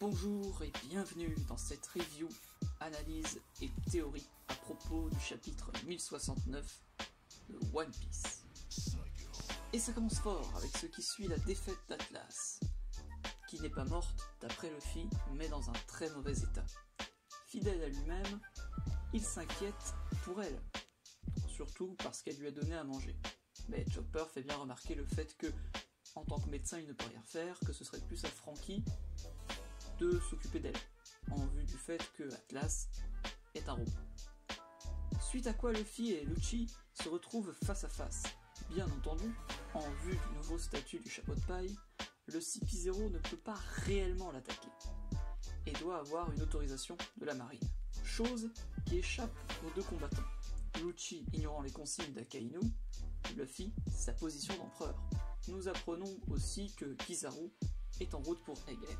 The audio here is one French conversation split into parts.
Bonjour et bienvenue dans cette review, analyse et théorie à propos du chapitre 1069 de One Piece. Et ça commence fort avec ce qui suit la défaite d'Atlas, qui n'est pas morte d'après Luffy, mais dans un très mauvais état. Fidèle à lui-même, il s'inquiète pour elle, surtout parce qu'elle lui a donné à manger. Mais Chopper fait bien remarquer le fait que, en tant que médecin, il ne peut rien faire, que ce serait plus à Franky de s'occuper d'elle, en vue du fait que Atlas est un robot. Suite à quoi Luffy et Lucci se retrouvent face à face. Bien entendu, en vue du nouveau statut du chapeau de paille, le CP0 ne peut pas réellement l'attaquer, et doit avoir une autorisation de la marine, chose qui échappe aux deux combattants. Lucci ignorant les consignes d'Akainu, Luffy sa position d'empereur. Nous apprenons aussi que Kizaru est en route pour Egghead.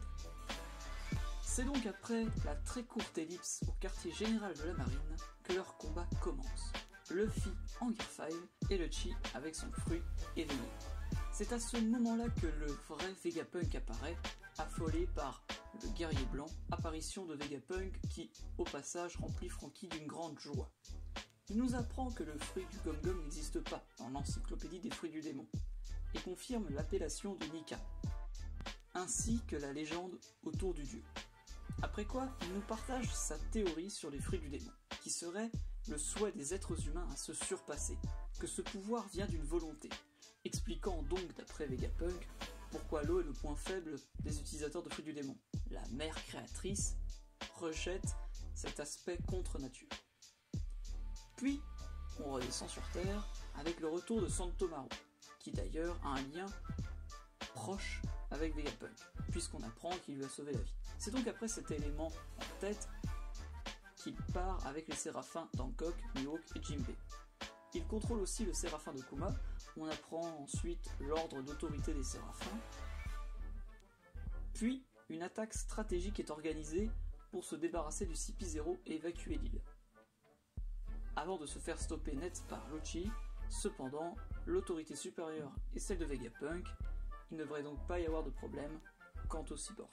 C'est donc après la très courte ellipse au quartier général de la marine que leur combat commence. Luffy en Gear 5 et Lucci avec son fruit éveillé. C'est à ce moment-là que le vrai Vegapunk apparaît, affolé par le guerrier blanc, apparition de Vegapunk qui, au passage, remplit Franky d'une grande joie. Il nous apprend que le fruit du Gum-Gum n'existe pas dans l'encyclopédie des fruits du démon, et confirme l'appellation de Nika, ainsi que la légende autour du dieu. Après quoi, il nous partage sa théorie sur les fruits du démon, qui serait le souhait des êtres humains à se surpasser, que ce pouvoir vient d'une volonté, expliquant donc d'après Vegapunk pourquoi l'eau est le point faible des utilisateurs de fruits du démon. La mère créatrice rejette cet aspect contre nature. Puis, on redescend sur Terre avec le retour de Santomaru, qui d'ailleurs a un lien proche avec Vegapunk, puisqu'on apprend qu'il lui a sauvé la vie. C'est donc après cet élément en tête qu'il part avec les séraphins d'Hancock, Mihawk et Jinbei. Il contrôle aussi le séraphin de Kuma, on apprend ensuite l'ordre d'autorité des séraphins. Puis, une attaque stratégique est organisée pour se débarrasser du CP0 et évacuer l'île. Avant de se faire stopper net par Lucci, cependant, l'autorité supérieure est celle de Vegapunk, il ne devrait donc pas y avoir de problème quant au cyborg.